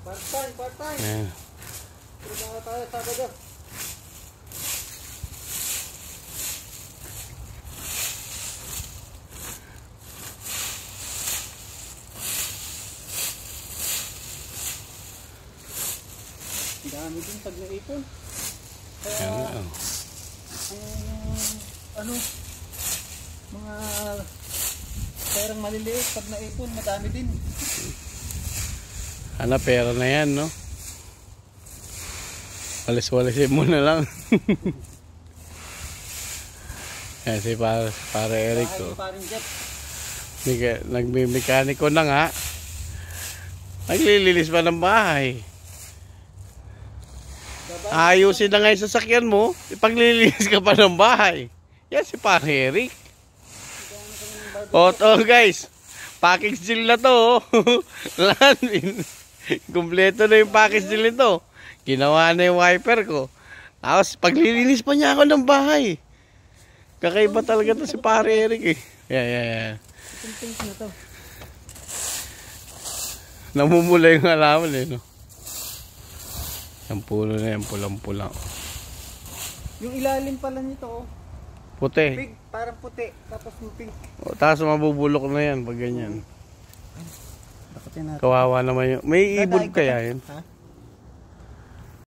Part-time. Ayan. Trabaho tayo Sabado. Dami din pag naipon. Kaya ano, mga perang maliliit pag naipon, madami din. Ano, pera na yan, no? Walis-walisin mo na lang. Yan si para Eric ko. Nagme-mekaniko na nga. Naglililis pa ng bahay. Ayusin na nga yung sasakyan mo, ipaglilinis ka pa ng bahay. Yan si para Eric. O to guys, package deal na to. Lahat. Kompleto na yung package deal nito. Ginawa na yung wiper ko. Tapos paglilinis pa niya ako ng bahay. Kakaiba talaga to si para Eric eh. Yeah. Namumula yung halaman eh, no? Yung pulo na yan, pulang-pulang. Yung ilalim pala nito, oh. Puti. Pink, parang puti, tapos yung pink. O, tapos mabubulok na yan pag ganyan. Kawawa naman yun. May ibon kaya yun? Ha?